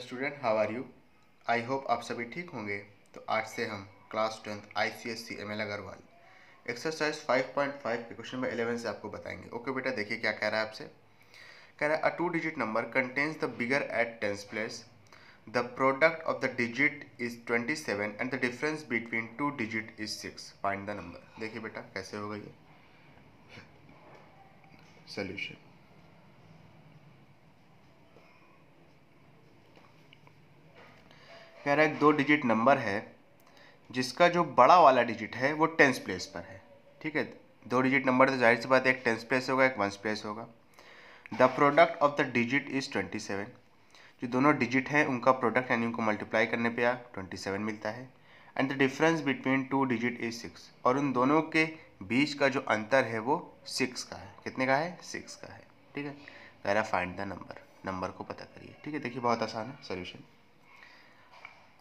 Student, how are you? I hope आप सभी ठीक होंगे। तो आज से हम class 10th ICSE ML Agarwal exercise 5.5 के क्वेश्चन नंबर 11 से आपको बताएंगे। ओके बेटा, देखिए क्या कह रहा है आपसे। कह रहा है a 2 digit number contains the bigger at tens place, the product of the digit is 27 and the difference between 2 digit is 6, find the number. देखिए बेटा कैसे होगा ये सोल्यूशन। कह रहा है 2 डिजिट नंबर है जिसका जो बड़ा वाला डिजिट है वो टेंस प्लेस पर है। ठीक है, 2 डिजिट नंबर तो जाहिर सी बात है, एक टेंस प्लेस होगा, एक वंस प्लेस होगा। The product of the digit is 27। जो दोनों डिजिट हैं उनका प्रोडक्ट यानी उनको मल्टीप्लाई करने पे 27 मिलता है। And the difference between 2 digit is 6, और उन दोनों के बीच का जो अंतर है वो 6 का है। कितने का है? 6 का है। ठीक है, कह रहा फाइंड द नंबर, नंबर को पता करिए। ठीक है, देखिए बहुत आसान है सोल्यूशन।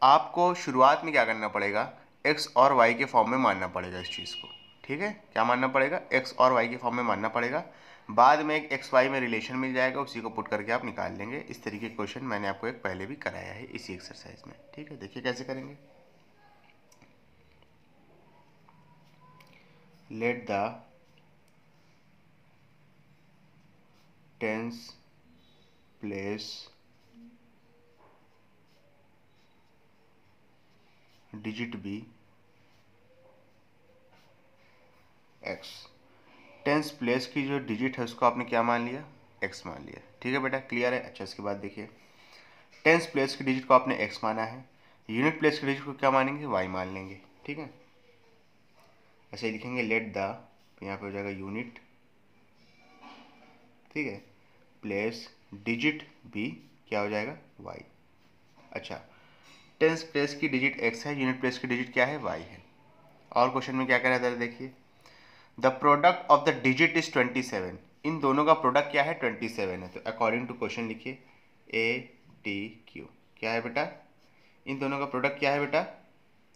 आपको शुरुआत में क्या करना पड़ेगा, x और y के फॉर्म में मानना पड़ेगा इस चीज़ को। ठीक है, क्या मानना पड़ेगा? x और y के फॉर्म में मानना पड़ेगा। बाद में एक x y में रिलेशन मिल जाएगा, उसी को पुट करके आप निकाल लेंगे। इस तरीके के क्वेश्चन मैंने आपको एक पहले भी कराया है इसी एक्सरसाइज में। ठीक है, देखिए कैसे करेंगे। Let the tens place digit be x। Tens place की जो डिजिट है उसको आपने क्या मान लिया? x मान लिया। ठीक है बेटा, क्लियर है। अच्छा, इसके बाद देखिए, टेंस प्लेस की डिजिट को आपने x माना है, यूनिट प्लेस की डिजिट को क्या मानेंगे? y मान लेंगे। ठीक है, ऐसे ही लिखेंगे लेट द, यहाँ पे हो जाएगा यूनिट, ठीक है, प्लेस डिजिट बी क्या हो जाएगा? y। अच्छा, टेंस प्लेस की डिजिट x है, यूनिट प्लेस की डिजिट क्या है? y है। और क्वेश्चन में क्या कह रहा है देखिए, the product of the digit is 27। इन दोनों का प्रोडक्ट क्या है? 27 है। तो अकॉर्डिंग टू क्वेश्चन लिखिए ADQ। क्या है बेटा? इन दोनों का प्रोडक्ट क्या है बेटा?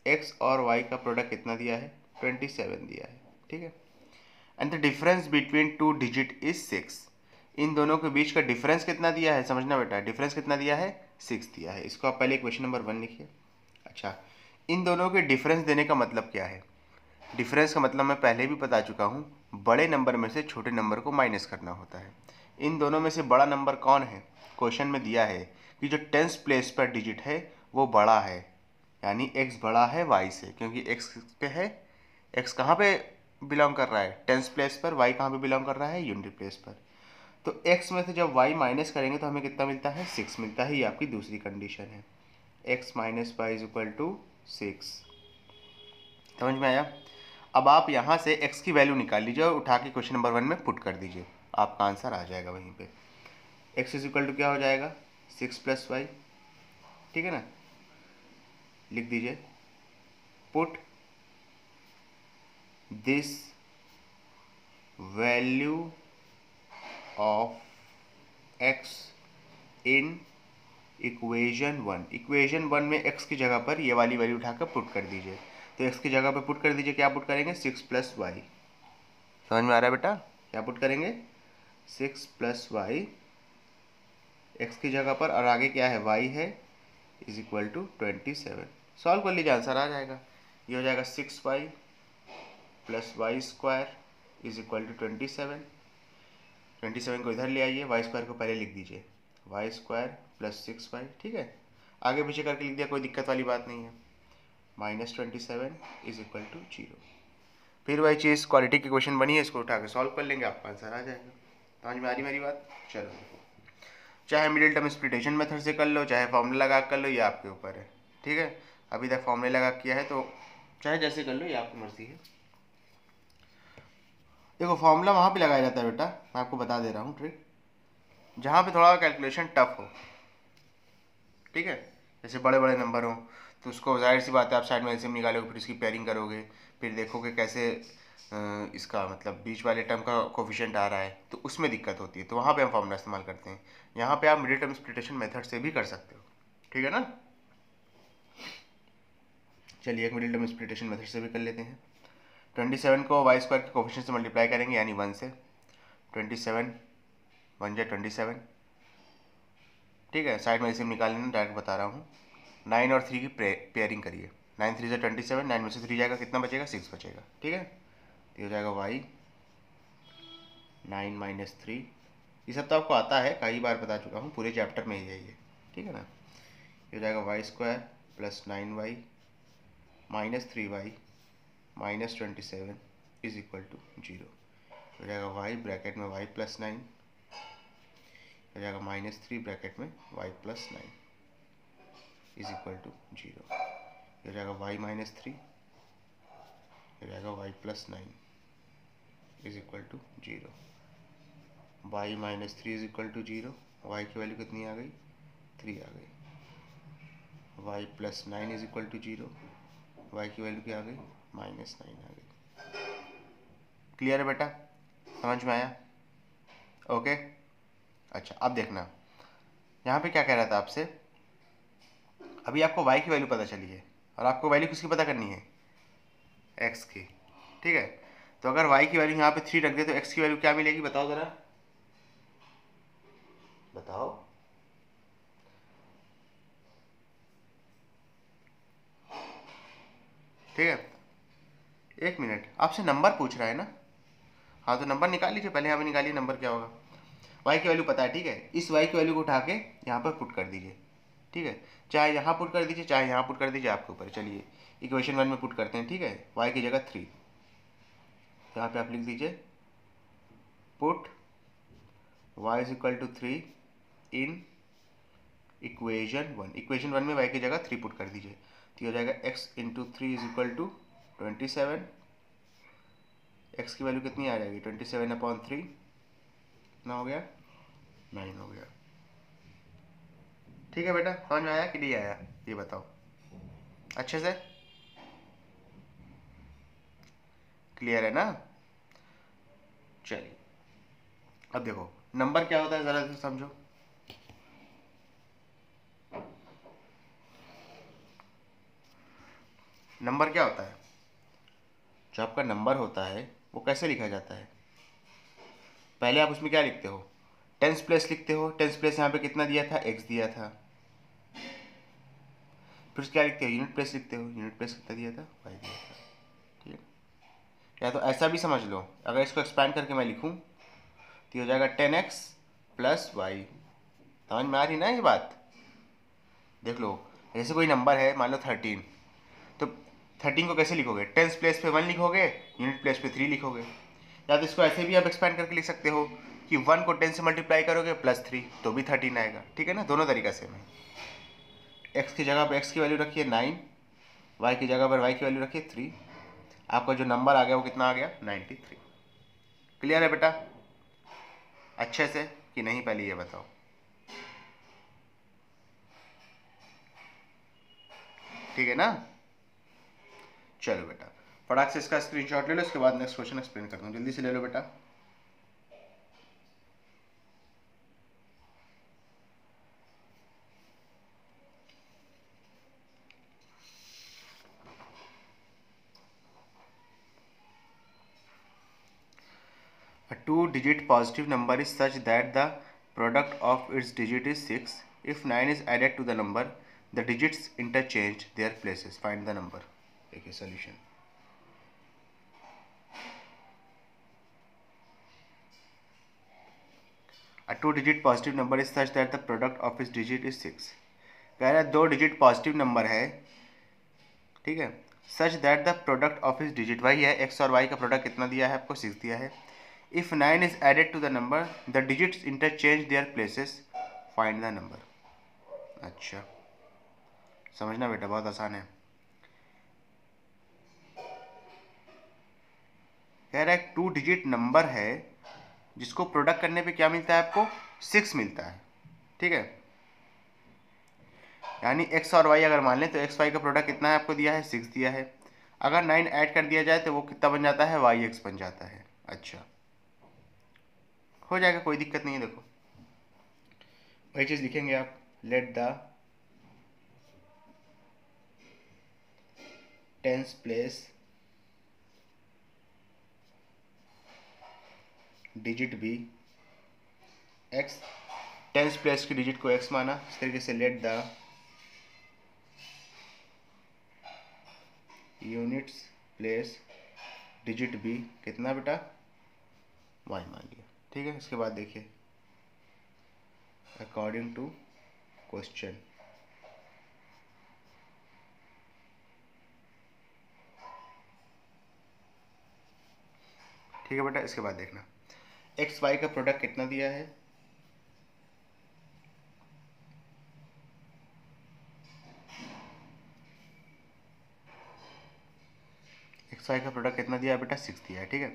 x और y का प्रोडक्ट कितना दिया है? 27 दिया है। ठीक है, and the difference between 2 digit is 6। इन दोनों के बीच का डिफरेंस कितना दिया है? समझना बेटा, डिफरेंस कितना दिया है? 6 दिया है। इसको आप पहले क्वेश्चन नंबर 1 लिखिए। अच्छा, इन दोनों के डिफरेंस देने का मतलब क्या है? डिफरेंस का मतलब मैं पहले भी बता चुका हूँ, बड़े नंबर में से छोटे नंबर को माइनस करना होता है। इन दोनों में से बड़ा नंबर कौन है? क्वेश्चन में दिया है कि जो टेंस प्लेस पर डिजिट है वो बड़ा है, यानी x बड़ा है y से, क्योंकि x पे है, x कहाँ पे बिलोंग कर रहा है? टेंस प्लेस पर। y कहाँ पे बिलोंग कर रहा है? यूनिट प्लेस पर। तो x में से जब y माइनस करेंगे तो हमें कितना मिलता है? 6 मिलता है। ये आपकी दूसरी कंडीशन है, x minus y is equal to 6। समझ में आया? अब आप यहाँ से x की वैल्यू निकाल लीजिए और उठा के क्वेश्चन नंबर 1 में पुट कर दीजिए, आपका आंसर आ जाएगा वहीं पे। x इज इक्वल टू क्या हो जाएगा? 6 प्लस वाई। ठीक है ना, लिख दीजिए put this value of x in equation 1। Equation 1 में x की जगह पर ये वाली वैल्यू उठाकर पुट कर दीजिए। तो x की जगह पर पुट कर दीजिए, क्या पुट करेंगे? 6 प्लस वाई। समझ में आ रहा है बेटा? क्या पुट करेंगे? 6 प्लस वाई x की जगह पर, और आगे क्या है? y है, इज इक्वल टू 27। सॉल्व कर लीजिए, आंसर आ जाएगा। ये हो जाएगा 6y plus y square is equal to 27। 27 को इधर ले आइए, वाई स्क्वायर को पहले लिख दीजिए, वाई स्क्वायर प्लस 6y। ठीक है, आगे पीछे करके लिख दिया, कोई दिक्कत वाली बात नहीं है। Minus 27 is equal to 0। फिर वही चीज़, क्वालिटी की क्वेश्चन बनी है, इसको उठा के सॉल्व कर लेंगे, आपका आंसर आ जाएगा। समझ में आ रही मेरी बात? चलो, चाहे मिडिल टर्म स्प्लिटेशन मेथड से कर लो, चाहे फॉर्मूला लगा कर लो, ये आपके ऊपर है। ठीक है, अभी तक फॉर्मूला लगा किया है तो चाहे जैसे कर लो, ये आपकी मर्जी है। देखो, फॉर्मूला वहाँ पे लगाया जाता है बेटा, मैं आपको बता दे रहा हूँ ट्रिक, जहाँ पे थोड़ा कैलकुलेशन टफ हो। ठीक है, जैसे बड़े बड़े नंबर हो तो उसको जाहिर सी बात है आप साइड में एलसीएम निकालोगे, फिर इसकी पेयरिंग करोगे, फिर देखोगे कैसे इसका मतलब बीच वाले टर्म का कोफिशिएंट आ रहा है, तो उसमें दिक्कत होती है। तो वहाँ पे हम फॉर्मूला इस्तेमाल करते हैं। यहाँ पे आप मिडिल टर्म स्प्लिटेशन मेथड से भी कर सकते हो। ठीक है ना? चलिए एक मिडिल टर्म स्प्लिटेशन मेथड से भी कर लेते हैं। 27 को वाई स्क्वायर के कोफिशिएंट से मल्टीप्लाई करेंगे, यानी 1 से। 27 1 जा 27, ठीक है, साइड में इसे निकाल लेना, डायरेक्ट बता रहा हूँ। 9 और 3 की पेयरिंग करिए। 9 3 से 27, 9 में से 3 जाएगा, कितना बचेगा? 6 बचेगा। ठीक है, तो हो जाएगा y 9 माइनस 3। ये सब तो आपको आता है, कई बार बता चुका हूँ, पूरे चैप्टर में ही है ये। ठीक है ना, ये हो जाएगा y square plus 9y minus 3y minus 27 is equal to 0। हो जाएगा y ब्रैकेट में y प्लस 9, हो जाएगा माइनस 3 ब्रैकेट में y plus 9 is equal to 0। हो जाएगा y माइनस 3, हो जाएगा y plus 9 is equal to 0। y minus 3 is equal to 0, y की वैल्यू कितनी आ गई? 3 आ गई। y plus 9 is equal to 0, y की वैल्यू क्या आ गई? माइनस 9 आ गई। क्लियर है बेटा? समझ में आया? ओके। अच्छा, अब देखना यहाँ पे क्या कह रहा था आपसे। अभी आपको y की वैल्यू पता चली है और आपको वैल्यू किसकी पता करनी है? x की। ठीक है, तो अगर y की वैल्यू यहाँ पे 3 रख दे तो x की वैल्यू क्या मिलेगी? बताओ ज़रा, बताओ। ठीक है, एक मिनट, आपसे नंबर पूछ रहा है ना? हाँ, तो नंबर निकाल लीजिए, पहले यहाँ पे निकालिए नंबर क्या होगा। y की वैल्यू पता है, ठीक है, इस y की वैल्यू को उठा के यहाँ पर पुट कर दीजिए। ठीक है, चाहे यहाँ पुट कर दीजिए चाहे यहाँ पुट कर दीजिए, आपके ऊपर। चलिए इक्वेशन 1 में पुट करते हैं। ठीक है, y की जगह 3, यहाँ पे आप लिख दीजिए put y is equal to 3 in equation 1। Equation 1 में y की जगह 3 पुट कर दीजिए, तो हो जाएगा x into 3 is equal to 27। x की वैल्यू कितनी आ जाएगी? 27/3, कितना हो गया? 9 हो गया। ठीक है बेटा, समझ में आया कि नहीं आया? ये बताओ अच्छे से। क्लियर है ना? चलिए अब देखो नंबर क्या होता है, ज़रा से समझो। नंबर क्या होता है? जो आपका नंबर होता है वो कैसे लिखा जाता है? पहले आप उसमें क्या लिखते हो? टेंस प्लेस लिखते हो। टेंस प्लेस यहाँ पे कितना दिया था? x दिया था। फिर क्या लिखते हो? यूनिट प्लेस लिखते हो। यूनिट प्लेस कितना दिया था? y दिया था। ठीक है, या तो ऐसा भी समझ लो, अगर इसको एक्सपैंड करके मैं लिखूँ तो हो जाएगा 10x प्लस वाई। समझ में आ रही ना ये बात? देख लो, जैसे कोई नंबर है, मान लो 13, तो 13 को कैसे लिखोगे? टेंस प्लेस पे 1 लिखोगे, यूनिट प्लेस पे 3 लिखोगे। या तो इसको ऐसे भी आप एक्सपैंड करके लिख सकते हो कि 1 को 10 से मल्टीप्लाई करोगे प्लस 3 तो भी 13 आएगा। ठीक है ना, दोनों तरीका से मैं x की जगह पर x की वैल्यू रखिए 9, y की जगह पर y की वैल्यू रखिए 3, आपका जो नंबर आ गया वो कितना आ गया? 93। क्लियर है बेटा? अच्छे से कि नहीं, पहले ये बताओ। ठीक है ना? चलो बेटा, फटाक से इसका स्क्रीनशॉट ले लो, इसके बाद नेक्स्ट क्वेश्चन एक्सप्लेन करता हूँ। जल्दी से ले लो बेटा। A two-digit positive number is such that the product of its digit is 6. If 9 is added to the number, the digits interchange their places. Find the number. देखिए solution. A two-digit positive number is such that the product of its digit is 6. कह रहा है 2 digit positive number है, ठीक है, such that the product of इस digit, वही है x और y का प्रोडक्ट कितना दिया है आपको? 6 दिया है। If 9 is added to the number, the digits interchange their places, find the number. अच्छा, समझना बेटा, बहुत आसान है। कह रहा है 2 डिजिट नंबर है जिसको प्रोडक्ट करने पे क्या मिलता है आपको? 6 मिलता है। ठीक है, यानी x और y अगर मान लें तो x y का प्रोडक्ट कितना है आपको दिया है? 6 दिया है। अगर 9 ऐड कर दिया जाए तो वो कितना बन जाता है? yx बन जाता है। अच्छा, हो जाएगा, कोई दिक्कत नहीं है। देखो वही चीज़ लिखेंगे आप, let the tens place digit be x tens place की डिजिट को x माना, इस तरीके से let the units place digit be कितना बेटा, y मान लिया। ठीक है, इसके बाद देखिए अकॉर्डिंग टू क्वेश्चन, ठीक है बेटा। इसके बाद देखना एक्स वाई का प्रोडक्ट कितना दिया है, एक्स वाई का प्रोडक्ट कितना दिया है बेटा, 6 दिया है। ठीक है,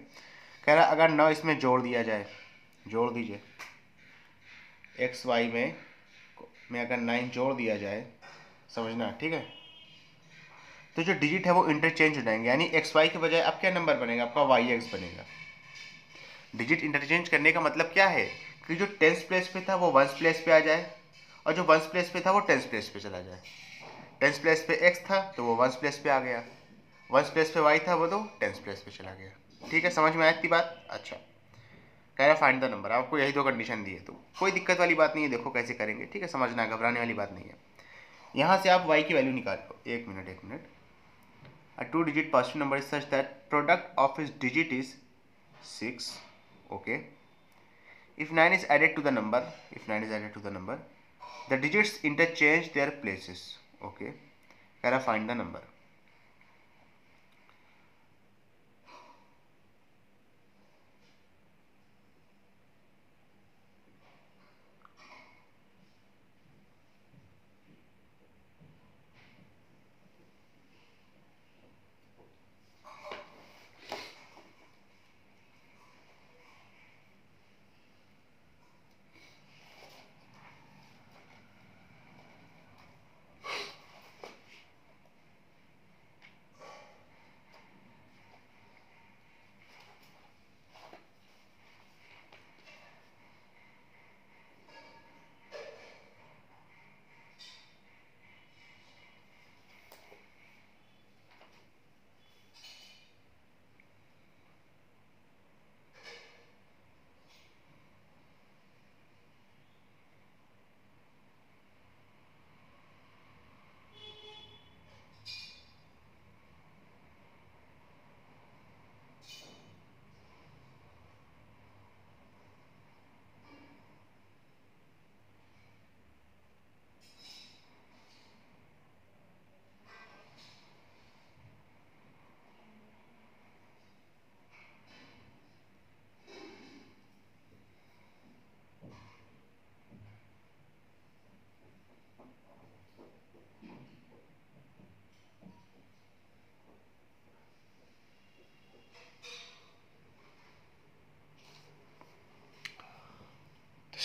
कह रहा अगर 9 इसमें जोड़ दिया जाए, जोड़ दीजिए एक्स वाई में अगर 9 जोड़ दिया जाए, समझना ठीक है, तो जो डिजिट है वो इंटरचेंज हो जाएंगे, यानी एक्स वाई के बजाय अब क्या नंबर बनेगा, आपका वाई एक्स बनेगा। डिजिट इंटरचेंज करने का मतलब क्या है कि जो टेंस प्लेस पे था वो वंस प्लेस पे आ जाए, और जो वंस प्लेस पे था वो टेंस प्लेस पे चला जाए। टेंस प्लेस पे एक्स था तो वो वंस प्लेस पे आ गया, वंस प्लेस पे वाई था वो तो टेंस प्लेस पे चला गया। ठीक है, समझ में आई थी बात। अच्छा, कह रहा फाइंड द नंबर, आपको यही दो कंडीशन दी है, तो कोई दिक्कत वाली बात नहीं है, देखो कैसे करेंगे। ठीक है, समझना, घबराने वाली बात नहीं है। यहाँ से आप y की वैल्यू निकाल लो, एक minute. A two-digit positive number is such that product of its digit is 6. Okay. If 9 is added to the number, the digits interchange their places. Okay. Kara find the number.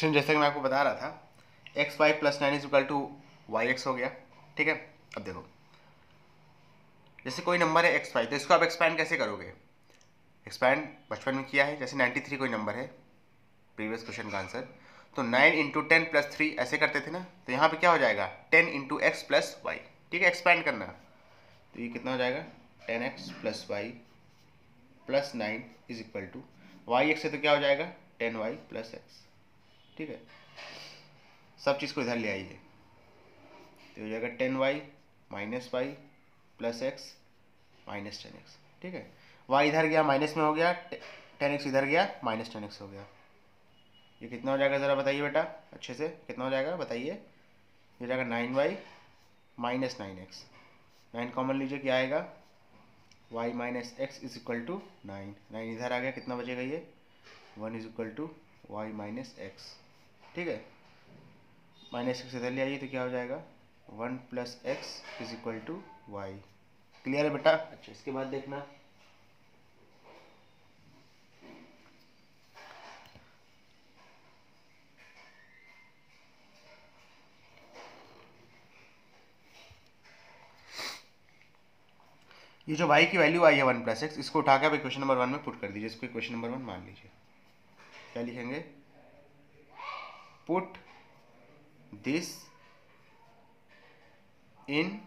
जैसे कि मैं आपको बता रहा था x y plus 9 is equal to y x हो गया। ठीक है, अब देखो जैसे कोई नंबर है एक्स वाई, तो इसको आप एक्सपैंड कैसे करोगे, एक्सपैंड बचपन में किया है, जैसे 93 कोई नंबर है, प्रीवियस क्वेश्चन का आंसर, तो 9 इंटू 10 प्लस 3 ऐसे करते थे ना, तो यहाँ पे क्या हो जाएगा 10 इंटू एक्स प्लस वाई। ठीक है, एक्सपैंड करना, तो ये कितना हो जाएगा 10x plus y plus 9 is equal to y x है तो क्या हो जाएगा 10y प्लस एक्स। ठीक है, सब चीज़ को इधर ले आइए, तो हो जाएगा 10y minus y plus x minus 10x। ठीक है, y इधर गया माइनस में हो गया, 10x इधर गया माइनस 10x हो गया। ये कितना हो जाएगा ज़रा बताइए बेटा, अच्छे से कितना हो जाएगा बताइए, ये हो जाएगा 9y माइनस 9x, 9 कॉमन लीजिए, क्या आएगा y minus x is equal to 9 इधर आ गया, कितना बचेगा ये 1 is equal to y minus x. ठीक है, माइनस एक्स इधर ले आइए तो क्या हो जाएगा 1 plus x is equal to y. Clear है बेटा। अच्छा, इसके बाद देखना ये जो y की वैल्यू आई है 1 प्लस एक्स, इसको उठा के आप इक्वेशन नंबर 1 में पुट कर दीजिए, इसको इक्वेशन नंबर 1 मान लीजिए। क्या लिखेंगे, पुट दिस इन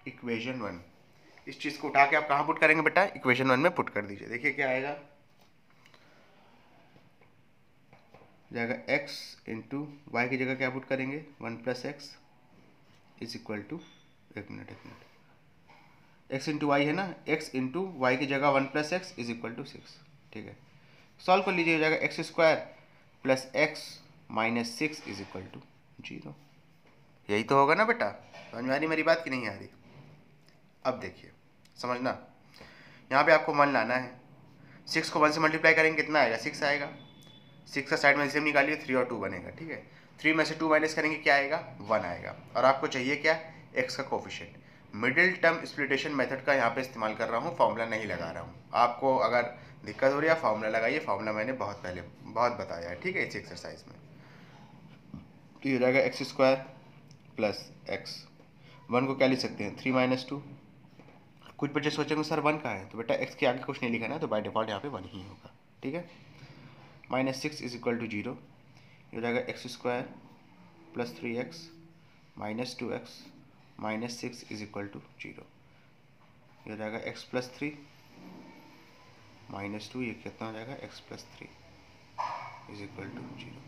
इक्वेशन 1। इस चीज को उठा के आप कहाँ पुट करेंगे बेटा, इक्वेशन 1 में पुट कर दीजिए। देखिए क्या आएगा, जाएगा x इंटू वाई की जगह क्या पुट करेंगे 1 + x इज इक्वल टू, एक मिनट x इंटू वाई है ना, x इंटू वाई की जगह 1 + x इज इक्वल टू 6। ठीक है, सॉल्व कर लीजिए, हो जाएगा x² plus x minus 6 is equal to 0। यही तो होगा ना बेटा, समझ में आ रही मेरी बात कि नहीं आ रही? अब देखिए समझना, यहाँ पे आपको 1 लाना है, 6 को 1 से मल्टीप्लाई करेंगे कितना आएगा 6 आएगा, 6 का साइड में एलसीएम निकालिए 3 और 2 बनेगा। ठीक है, 3 में से 2 माइनस करेंगे क्या आएगा 1 आएगा, और आपको चाहिए क्या x का कोफिशिएंट। मिडिल टर्म स्प्लिटेशन मेथड का यहाँ पे इस्तेमाल कर रहा हूँ, फार्मूला नहीं लगा रहा हूँ। आपको अगर दिक्कत हो रही है फार्मूला लगाइए, फार्मूला मैंने बहुत पहले बहुत बताया है। ठीक है, इस एक्सरसाइज में तो ये हो जाएगा x² प्लस x, 1 को क्या लिख सकते हैं 3 - 2। कुछ बच्चे सोचेंगे सर 1 कहाँ है, तो बेटा x के आगे कुछ नहीं लिखा ना, तो बाय डिफॉल्ट यहाँ पे 1 ही होगा। ठीक है, -6 इज इक्वल टू 0, ये हो जाएगा x² plus 3x minus 2x minus 6 is equal to 0। ये हो जाएगा x + 3 माइनस 2, ये कितना हो जाएगा x + 3 is equal to 0।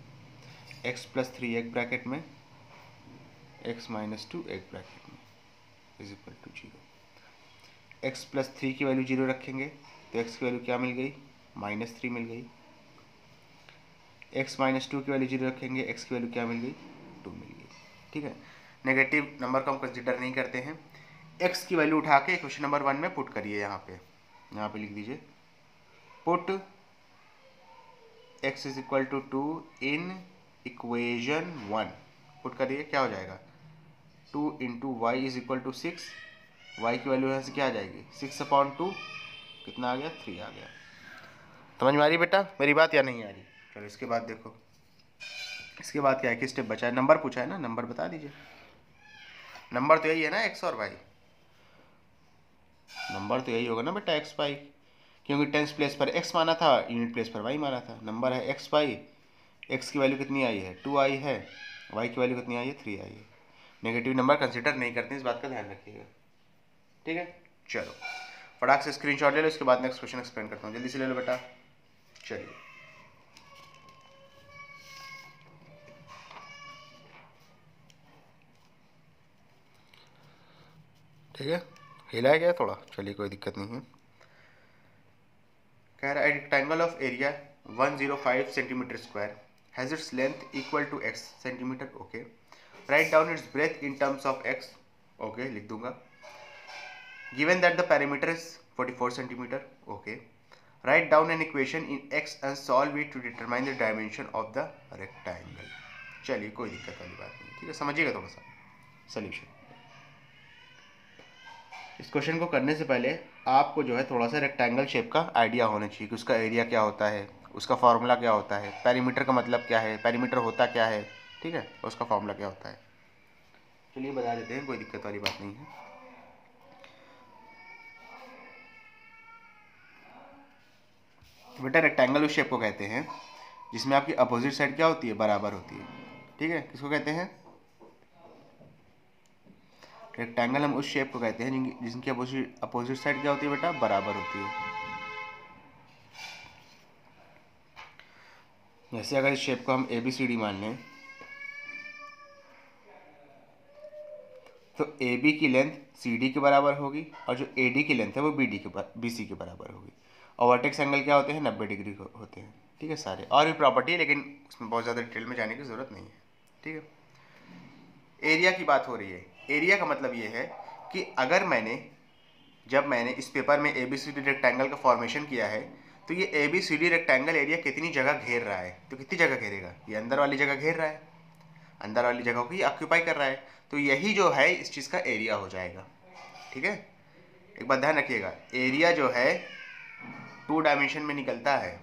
x + 3 एक ब्रैकेट में, x - 2 एक ब्रैकेट में इज इक्वल टू 0। x + 3 की वैल्यू 0 रखेंगे तो x की वैल्यू क्या मिल गई -3 मिल गई। x - 2 की वैल्यू 0 रखेंगे, x की वैल्यू क्या मिल गई 2 मिल गई। ठीक है, नेगेटिव नंबर को हम कंसिडर नहीं करते हैं। x की वैल्यू उठा के क्वेश्चन नंबर 1 में पुट करिए, यहाँ पे लिख दीजिए put x is equal to 2 in equation 1। Put करिए, क्या हो जाएगा 2 into y is equal to 6, y की वैल्यू यहाँ से क्या आ जाएगी 6/2, कितना आ गया 3 आ गया। समझ में आ रही बेटा मेरी बात या नहीं आ रही? चलो इसके बाद देखो, इसके बाद क्या है कि स्टेप बचा है, नंबर पूछा है ना, नंबर बता दीजिए। नंबर तो यही है ना x और y, नंबर तो यही होगा ना बेटा x y, क्योंकि टेंस प्लेस पर x माना था, यूनिट प्लेस पर y माना था। नंबर है x y, x की वैल्यू कितनी आई है 2 आई है, y की वैल्यू कितनी आई है 3 आई है। नेगेटिव नंबर कंसिडर नहीं करते, इस बात का ध्यान रखिएगा। ठीक है, चलो फटाक से स्क्रीनशॉट ले लो, इसके बाद नेक्स्ट क्वेश्चन एक्सप्लेन करता हूँ, जल्दी से ले लो बेटा। चलिए ठीक है, हिलाया गया थोड़ा, चलिए कोई दिक्कत नहीं है। कह रहा है rectangle of area 105 centimetre square has its length equal to x centimetre. Okay, write down its breadth in terms of x। Okay, लिख दूंगा। Given that the parameter is 44 centimetre. Okay, write down an equation in x and solve it to determine the dimension of the rectangle. चलिए कोई दिक्कत वाली बात नहीं, ठीक है, समझिएगा थोड़ा सा सोल्यूशन। इस क्वेश्चन को करने से पहले आपको जो है थोड़ा सा रेक्टेंगल शेप का आइडिया होना चाहिए कि उसका एरिया क्या होता है, उसका फार्मूला क्या होता है, पेरीमीटर का मतलब क्या है, पेरीमीटर होता क्या है, ठीक है, उसका फार्मूला क्या होता है। चलिए बता देते हैं, कोई दिक्कत वाली बात नहीं है। बेटा रेक्टेंगल उस शेप को कहते हैं जिसमें आपकी अपोजिट साइड क्या होती है बराबर होती है। ठीक है, किसको कहते हैं रेक्टेंगल, हम उस शेप को कहते हैं जिनकी अपोजिट साइड क्या होती है बेटा बराबर होती है। जैसे अगर इस शेप को हम ABCD मान लें तो AB की लेंथ CD के बराबर होगी और जो AD की लेंथ है वो BC के बराबर होगी, और वर्टेक्स एंगल क्या होते हैं 90 डिग्री होते हैं। ठीक है, सारे और भी प्रॉपर्टी है लेकिन उसमें बहुत ज़्यादा डिटेल में जाने की ज़रूरत नहीं है। ठीक है, एरिया की बात हो रही है। एरिया का मतलब ये है कि अगर जब मैंने इस पेपर में ABCD रेक्टेंगल का फॉर्मेशन किया है तो ये ABCD रेक्टेंगल एरिया कितनी जगह घेर रहा है, तो कितनी जगह घेरेगा, ये अंदर वाली जगह घेर रहा है, अंदर वाली जगह को ही ऑक्यूपाई कर रहा है, तो यही जो है इस चीज़ का एरिया हो जाएगा। ठीक है, एक बात ध्यान रखिएगा, एरिया जो है 2 डायमेंशन में निकलता है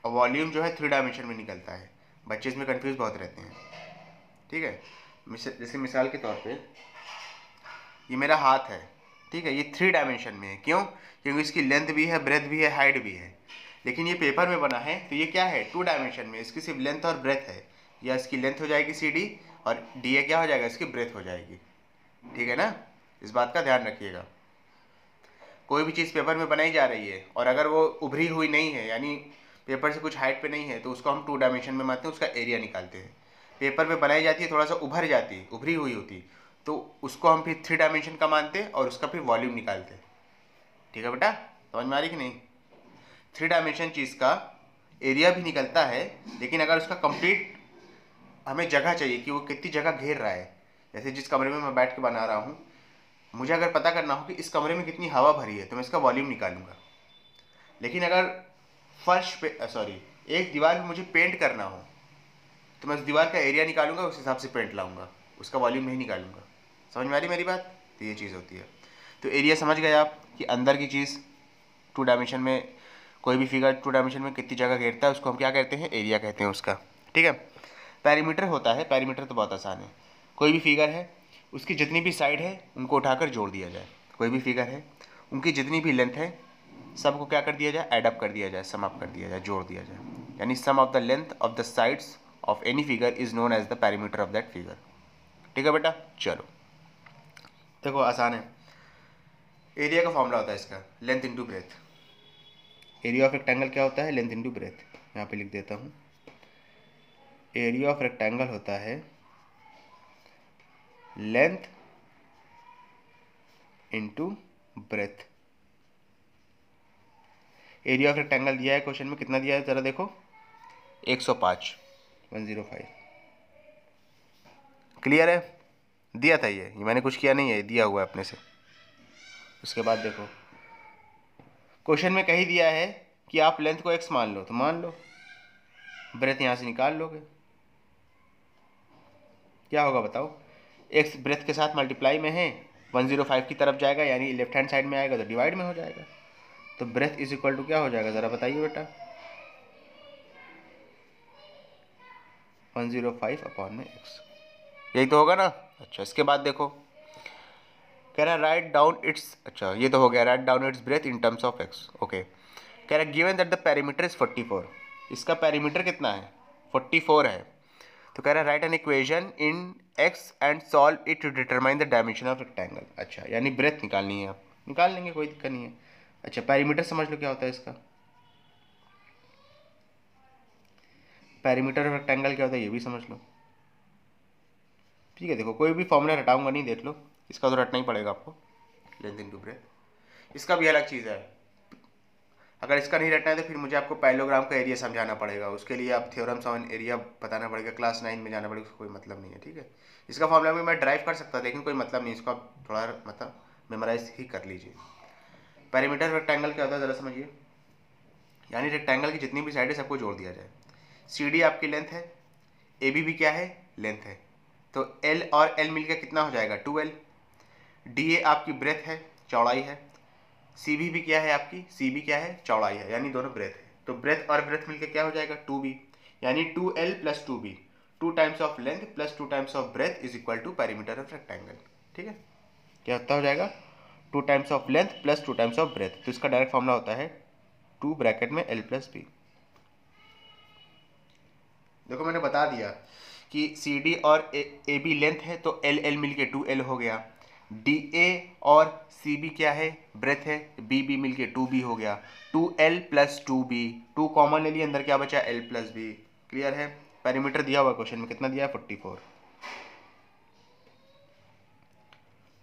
और वॉल्यूम जो है 3 डायमेंशन में निकलता है। बच्चे इसमें कंफ्यूज बहुत रहते हैं। ठीक है, जैसे मिसाल के तौर पे ये मेरा हाथ है, ठीक है, ये 3 डायमेंशन में है, क्यों, क्योंकि इसकी लेंथ भी है, ब्रेथ भी है, हाइट भी है। लेकिन ये पेपर में बना है तो ये क्या है 2 डायमेंशन में, इसकी सिर्फ लेंथ और ब्रेथ है, या इसकी लेंथ हो जाएगी CD और DA क्या हो जाएगा इसकी ब्रेथ हो जाएगी। ठीक है ना, इस बात का ध्यान रखिएगा। कोई भी चीज़ पेपर में बनाई जा रही है और अगर वो उभरी हुई नहीं है, यानी पेपर से कुछ हाइट पे नहीं है तो उसको हम 2 डायमेंशन में मानते हैं, उसका एरिया निकालते हैं। पेपर पे बनाई जाती है, थोड़ा सा उभर जाती है, उभरी हुई होती, तो उसको हम फिर 3 डायमेंशन का मानते हैं और उसका फिर वॉल्यूम निकालते हैं। ठीक है बेटा, समझ में आ रही कि नहीं? 3 डायमेंशन चीज़ का एरिया भी निकलता है, लेकिन अगर उसका कंप्लीट हमें जगह चाहिए कि वो कितनी जगह घेर रहा है, जैसे जिस कमरे में मैं बैठ के बना रहा हूँ, मुझे अगर पता करना हो कि इस कमरे में कितनी हवा भरी है तो मैं इसका वॉल्यूम निकालूंगा। लेकिन अगर फर्श पे एक दीवार पे मुझे पेंट करना हो तो मैं उस दीवार का एरिया निकालूंगा, उस हिसाब से पेंट लाऊंगा, उसका वॉल्यूम नहीं निकालूंगा। समझ में आ रही मेरी बात? तो ये चीज़ होती है। तो एरिया समझ गए आप कि अंदर की चीज़ 2 डायमेंशन में, कोई भी फिगर 2 डायमेंशन में कितनी जगह घेरता है उसको हम क्या कहते हैं? एरिया कहते हैं उसका। ठीक है। पैरीमीटर होता है, पैरीमीटर तो बहुत आसान है। कोई भी फिगर है, उसकी जितनी भी साइड है उनको उठाकर जोड़ दिया जाए। कोई भी फिगर है, उनकी जितनी भी लेंथ है सबको क्या कर दिया जाए? एडअप कर दिया जाए, सम अप कर दिया जाए, जोड़ दिया जाए। यानी sum of the length of the sides of any figure is known as the perimeter of that figure. ठीक है बेटा, चलो देखो आसान है। एरिया का फॉर्मूला होता है इसका length into breadth. Area of rectangle क्या होता है? Length into breadth. यहाँ पे लिख देता हूँ, एरिया ऑफ रेक्टेंगल होता है length into breadth. Area of rectangle दिया है क्वेश्चन में, कितना दिया है जरा देखो? 105, 105। क्लियर है? दिया था ये मैंने कुछ किया नहीं है, दिया हुआ है अपने से। उसके बाद देखो क्वेश्चन में कही दिया है कि आप लेंथ को x मान लो, तो मान लो, ब्रेथ यहाँ से निकाल लोगे। क्या होगा बताओ? x ब्रेथ के साथ मल्टीप्लाई में है, 105 की तरफ जाएगा, यानी लेफ्ट हैंड साइड में आएगा तो डिवाइड में हो जाएगा। तो ब्रेथ इज इक्वल टू क्या हो जाएगा जरा बताइए बेटा? 105 अपॉन में x, यही तो होगा ना? अच्छा, इसके बाद देखो कह रहा है राइट डाउन इट्स, अच्छा ये तो हो गया, right down its breadth in terms of x। Okay, कह रहा है given that the perimeter is 44। इसका पेरीमीटर कितना है? 44 है। तो कह रहा है write an equation in x and solve it to determine the dimension of rectangle. अच्छा, यानी ब्रेथ निकालनी है, आप निकाल लेंगे, कोई दिक्कत नहीं है। अच्छा, पेरीमीटर समझ लो क्या होता है इसका? पेरीमीटर ऑफ रेक्टेंगल क्या होता है ये भी समझ लो। ठीक है, देखो कोई भी फॉर्मूला रटाऊंगा नहीं, देख लो, इसका तो रटना ही पड़ेगा आपको, लेंथ इनटू ब्रेथ। इसका भी अलग चीज़ है, अगर इसका नहीं रटना है तो फिर मुझे आपको पैरेललोग्राम का एरिया समझाना पड़ेगा, उसके लिए आप थ्योरम्स ऑन एरिया बताना पड़ेगा, क्लास 9 में जाना पड़ेगा, उसका कोई मतलब नहीं है। ठीक है, इसका फॉर्मूला भी मैं ड्राइव कर सकता, लेकिन कोई मतलब नहीं, इसको आप थोड़ा मतलब मेमोराइज ही कर लीजिए। पेरीमीटर रेक्टेंगल क्या होता है ज़रा समझिए, यानी रेक्टेंगल की जितनी भी साइड है सबको जोड़ दिया जाए। सी डी आपकी लेंथ है, ए बी भी क्या है? लेंथ है, तो एल और एल मिलकर कितना हो जाएगा? 2L। डी ए आपकी ब्रेथ है, चौड़ाई है। सी भी क्या है आपकी? सी भी क्या है? चौड़ाई है, यानी दोनों ब्रेथ है। तो ब्रेथ और ब्रेथ मिलकर क्या हो जाएगा? 2B, यानी 2L plus 2B, 2 times of length plus 2 times of breadth is equal to perimeter of rectangle. ठीक है, क्या होता हो जाएगा? 2 times of length plus 2 times of breadth. तो इसका डायरेक्ट फॉर्मूला होता है 2 ब्रैकेट में L प्लस B। देखो मैंने बता दिया कि सी डी और ए बी लेंथ है, तो एल एल मिल के 2L हो गया। डी ए और सी बी क्या है? ब्रेथ है, बी बी मिल के 2B हो गया। 2L प्लस 2B, 2 कॉमन ले लिए, अंदर क्या बचा? L plus B। क्लियर है? पेरीमीटर दिया हुआ क्वेश्चन में कितना दिया है? 44।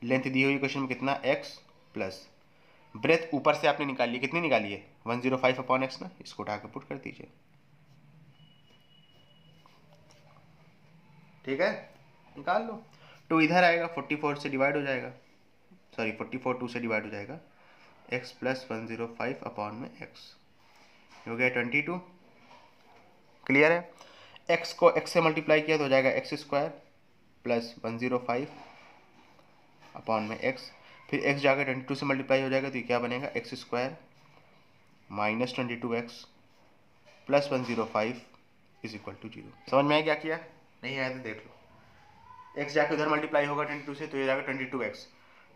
लेंथ दी हुई क्वेश्चन में कितना? x प्लस ब्रेथ ऊपर से आपने निकाली, कितनी निकाली है? 105 अपॉन एक्स ना, इसको उठा के पुट कर दीजिए। ठीक है, निकाल लो। 2 इधर आएगा, 44 से डिवाइड हो जाएगा, 44 2 से डिवाइड हो जाएगा, x प्लस 105 अपॉन में x हो गया 22। क्लियर है? x को x से मल्टीप्लाई किया तो हो जाएगा x स्क्वायर प्लस 105 अपॉन में x, फिर x जाकर 22 से मल्टीप्लाई हो जाएगा तो ये क्या बनेगा? x square minus 22x plus 105 is equal to 0। समझ में आया क्या किया? नहीं आया तो देख लो, x जाके उधर मल्टीप्लाई होगा 22 से तो ये जाएगा 22x।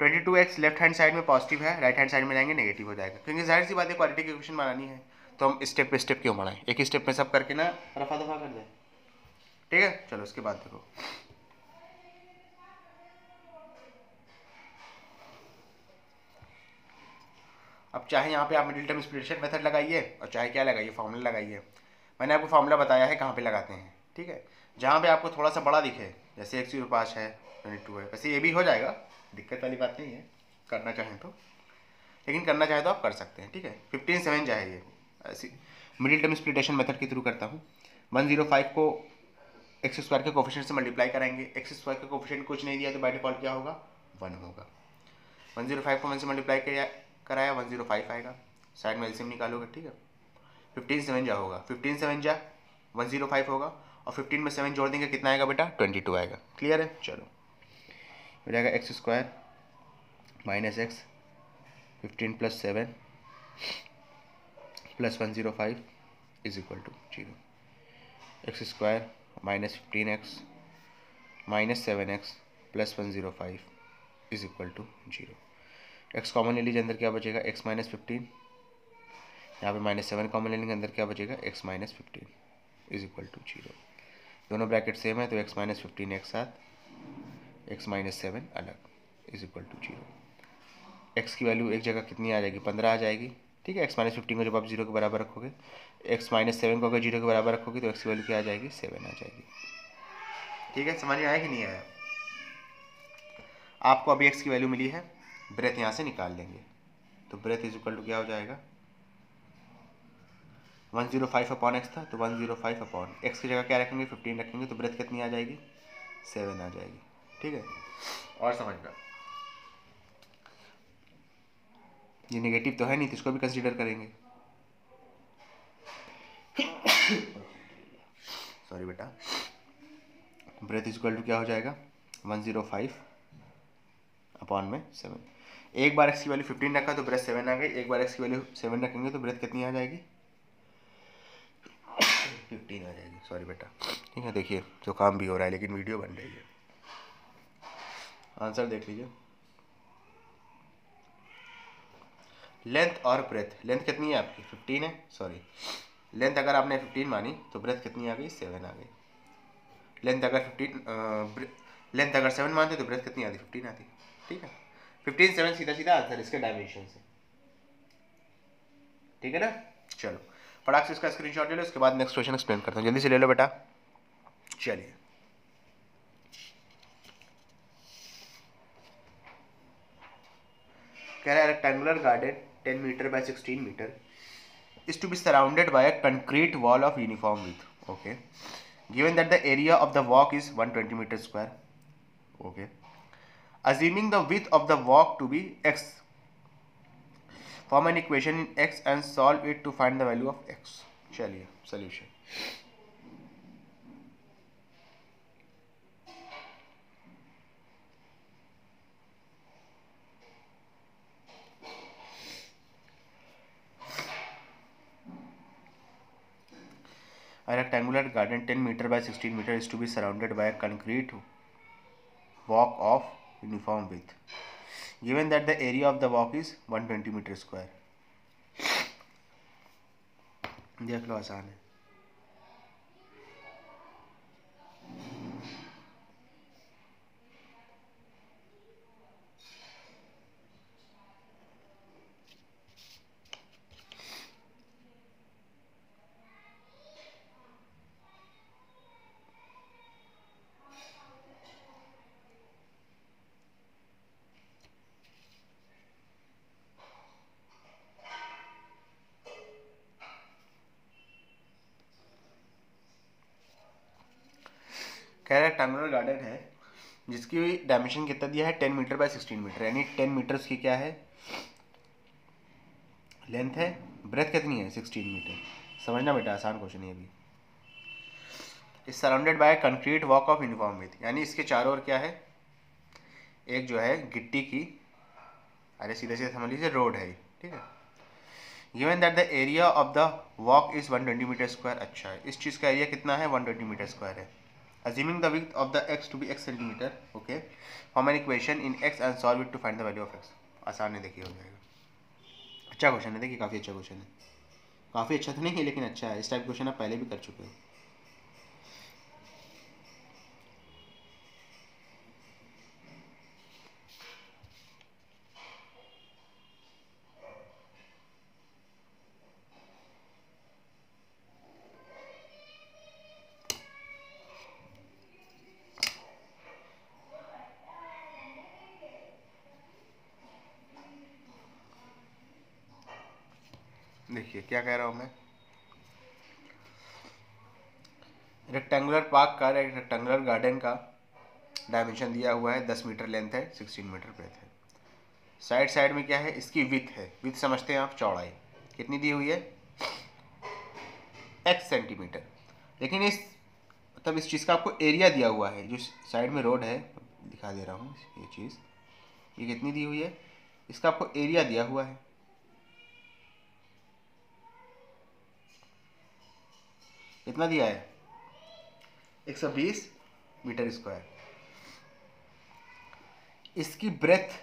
22x left hand side में पॉजिटिव है, राइट हैंड साइड में जाएंगे नेगेटिव हो जाएगा, क्योंकि जाहिर सी बात है क्वाड्रेटिक इक्वेशन बनानी है तो हम स्टेप पे स्टेप क्यों बढ़ाएं, एक ही स्टेप में सब करके ना रफा दफा कर दें। ठीक है, चलो उसके बाद देखो अब चाहे यहाँ पे आप मिडिल टर्म स्प्लिटेशन मेथड लगाइए और चाहे क्या लगाइए, फॉर्मूला लगाइए। मैंने आपको फॉर्मूला बताया है कहाँ पे लगाते हैं, ठीक है। जहाँ पे आपको थोड़ा सा बड़ा दिखे, जैसे x05 है 22 है, वैसे ये भी हो जाएगा, दिक्कत वाली बात नहीं है, करना चाहें तो, लेकिन करना चाहे तो आप कर सकते हैं, ठीक है। 15/7 चाहे ये ऐसी मिडिल टर्म स्प्लिटेशन मेथड के थ्रू करता हूँ। 105 को एक्स स्क्वायर के कोफिशिएंट से मल्टीप्लाई कराएंगे। एक्स स्क्वायर का कोफिशिएंट कुछ नहीं दिया तो बाय डिफॉल्ट क्या होगा, 1 होगा। 105 को 1 से मल्टीप्लाई कराया 105 आएगा, साइड में एलसीएम निकालोगे, ठीक है। 15/7 जा होगा, 15/7 जा 105 होगा, और 15 में 7 जोड़ देंगे कितना आएगा बेटा, 22 आएगा। क्लियर है, चलो हो जाएगा x square minus x 15 + 7 + 105 is equal to 0। X square minus 15x minus 7x + 105 is equal to 0। X common ले लीजिए, अंदर क्या बचेगा, x माइनस 15, यहाँ पे -7 कॉमन ले लेंगे, अंदर क्या बचेगा, x minus 15 is equal to 0। दोनों ब्रैकेट सेम है तो x माइनस 15 एक साथ, x माइनस 7 अलग इज इक्वल टू 0। x की वैल्यू एक जगह कितनी आ जाएगी, 15 आ जाएगी, ठीक है। x माइनस 15 को जब आप 0 के बराबर रखोगे, x माइनस 7 को अगर 0 के बराबर रखोगे तो x की वैल्यू क्या आ जाएगी, 7 आ जाएगी। ठीक है, समझ में आया कि नहीं आया? आपको अभी x की वैल्यू मिली है, ब्रेथ यहाँ से निकाल लेंगे, तो ब्रेथ इज इक्वल टू क्या हो जाएगा, 105/x था तो 105/x की जगह क्या रखेंगे, 15 रखेंगे, तो ब्रेथ कितनी आ जाएगी, 7 आ जाएगी। ठीक है, और समझना ये नेगेटिव तो है नहीं तो इसको भी कंसीडर करेंगे। सॉरी बेटा, ब्रेथ इज इक्वल टू क्या हो जाएगा, 105/7। एक बार x की वैल्यू 15 रखा तो ब्रेथ 7 आ गई, एक बार x की वैल्यू 7 रखेंगे तो ब्रेथ कितनी आ जाएगी, 15 आ जाएगी। सॉरी बेटा, ठीक है। देखिए जो काम भी हो रहा है लेकिन वीडियो बन रही है। आंसर देख लीजिए, लेंथ और ब्रेथ, लेंथ कितनी है आपकी, 15 है, सॉरी लेंथ अगर आपने 15 मानी तो ब्रेथ कितनी आ गई, 7 आ गई। लेंथ अगर 7 मानते तो ब्रेथ कितनी आती, 15 आती। ठीक है, 15 7 सीधा सीधा आंसर इसके डायमेंशन से। ठीक है ना, चलो फटाक से इसका स्क्रीनशॉट ले लो, उसके बाद नेक्स्ट क्वेश्चन एक्सप्लेन करता हूँ, जल्दी से ले लो बेटा। चलिए कह रहा है rectangular garden 10 metre by 16 metre is to be surrounded by a concrete wall of uniform width. Okay, given that the area of the walk is 120 meters square. Okay, assuming the width of the walk to be x, form an equation in x and solve it to find the value of x. चलिए solution. A rectangular garden 10 meter by 16 meter is to be surrounded by a concrete walk of uniform width. Given that the area of the walk is 120 meter square. देख लो, आसान है। कह रहा है rectangular garden है जिसकी dimension कितना दिया है, 10 मीटर बाय 16 मीटर, यानी 10 मीटर्स की क्या है, लेंथ है, ब्रेथ कितनी है, 16 मीटर। समझना बेटा, आसान क्वेश्चन है ये भी। Is surrounded by concrete walk of uniform with, यानी इसके चारों ओर क्या है, एक जो है गिट्टी की, अरे सीधे सीधे समझ लीजिए रोड है, ठीक है। Given that the area of the walk is 120 metre square. अच्छा है, इस चीज़ का एरिया कितना है, 120 मीटर स्क्वायर है। assuming the width of the x to be x centimeter. Okay, form an equation in x and solve it to find the value of x. आसान है, देखिए हो जाएगा। अच्छा क्वेश्चन है, देखिए काफ़ी अच्छा क्वेश्चन है, काफ़ी अच्छा तो नहीं है लेकिन अच्छा है। इस टाइप क्वेश्चन आप पहले भी कर चुके हो। देखिए क्या कह रहा हूँ मैं, रेक्टेंगुलर पार्क का, रेक्टेंगुलर गार्डन का डायमेंशन दिया हुआ है, 10 मीटर लेंथ है, 16 मीटर ब्रेथ है। साइड साइड में क्या है, इसकी विथ है, विथ समझते हैं आप, चौड़ाई कितनी दी हुई है, x सेंटीमीटर। लेकिन इस मतलब इस चीज़ का आपको एरिया दिया हुआ है, जो साइड में रोड है, दिखा दे रहा हूँ ये चीज़, ये कितनी दी हुई है, इसका आपको एरिया दिया हुआ है, कितना दिया है, 120 मीटर स्क्वायर। इसकी ब्रेथ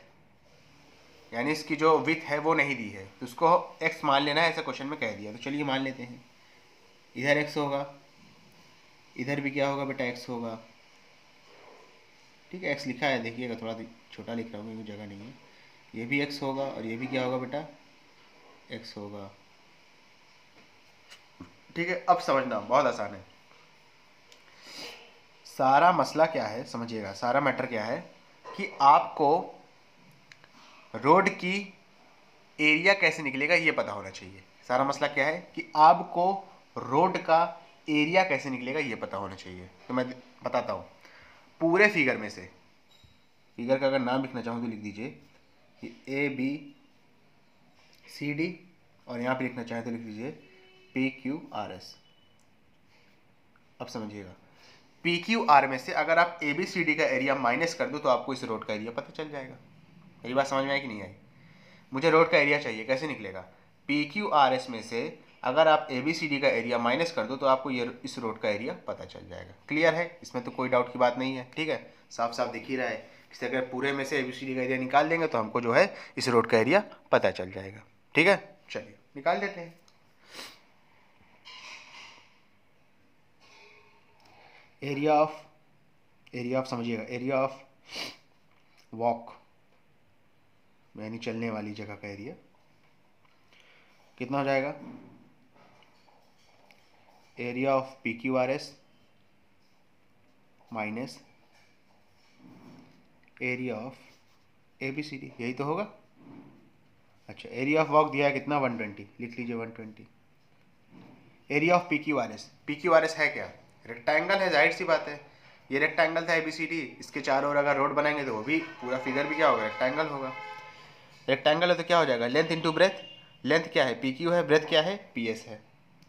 यानी इसकी जो विथ है वो नहीं दी है, तो उसको x मान लेना है, ऐसा क्वेश्चन में कह दिया, तो चलिए मान लेते हैं। इधर x होगा, इधर भी क्या होगा बेटा, x होगा, ठीक है, x लिखा है, देखिएगा थोड़ा छोटा लिख रहा हूँ क्योंकि जगह नहीं है। ये भी x होगा और ये भी क्या होगा बेटा, x होगा, ठीक है। अब समझना बहुत आसान है, सारा मसला क्या है समझिएगा, सारा मैटर क्या है कि आपको रोड की एरिया कैसे निकलेगा ये पता होना चाहिए। सारा मसला क्या है कि आपको रोड का एरिया कैसे निकलेगा ये पता होना चाहिए। तो मैं बताता हूँ, पूरे फिगर में से, फिगर का अगर नाम लिखना चाहूँ तो लिख दीजिए कि ABCD, और यहाँ पे लिखना चाहें तो लिख दीजिए PQRS। अब समझिएगा, PQR में से अगर आप ABCD का एरिया माइनस कर दो तो आपको इस रोड का एरिया पता चल जाएगा। ये बात समझ में आई कि नहीं आई? मुझे रोड का एरिया चाहिए, कैसे निकलेगा, PQRS में से अगर आप ABCD का एरिया माइनस कर दो तो आपको ये इस रोड का एरिया पता चल जाएगा। क्लियर है, इसमें तो कोई डाउट की बात नहीं है, ठीक है, साफ साफ दिख ही रहा है। इससे अगर पूरे में से ABCD का एरिया निकाल देंगे तो हमको जो है इस रोड का एरिया पता चल जाएगा, ठीक है। चलिए निकाल देते हैं। एरिया ऑफ समझिएगा, एरिया ऑफ वॉक यानी चलने वाली जगह का एरिया कितना हो जाएगा, area of PQRS minus area of ABCD, यही तो होगा। अच्छा, एरिया ऑफ वॉक दिया है कितना, 120, लिख लीजिए 120। एरिया ऑफ PQRS है क्या, रेक्टेंगल है, जाहिर सी बात है, ये रेक्टेंगल था ABCD, इसके चारों ओर अगर रोड बनाएंगे तो वो भी पूरा फिगर भी क्या होगा, रेक्टेंगल होगा। रेक्टेंगल है तो क्या हो जाएगा, लेंथ इंटू ब्रेथ, लेंथ क्या है PQ है, ब्रेथ क्या है PS है,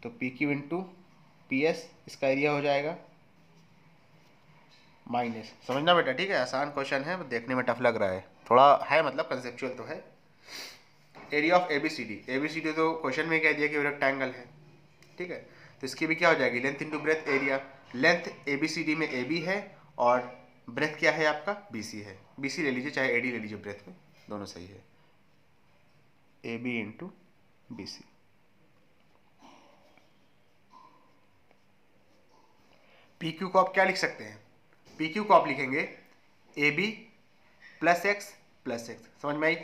तो PQ इंटू PS, इसका एरिया हो जाएगा माइनस। समझना बेटा, ठीक है, आसान क्वेश्चन है, देखने में टफ लग रहा है, थोड़ा है मतलब कंसेप्चुअल तो है। एरिया ऑफ ABCD तो क्वेश्चन में कह दिया कि रेक्टेंगल है, ठीक है, तो इसकी भी क्या हो जाएगी, length into breadth area. Length ABCD में AB है और ब्रेथ क्या है आपका, BC है, BC ले लीजिए चाहे AD ले लीजिए, ब्रेथ में दोनों सही है, AB इंटू BC। PQ को आप क्या लिख सकते हैं, PQ को आप लिखेंगे AB plus x plus x. समझ में आई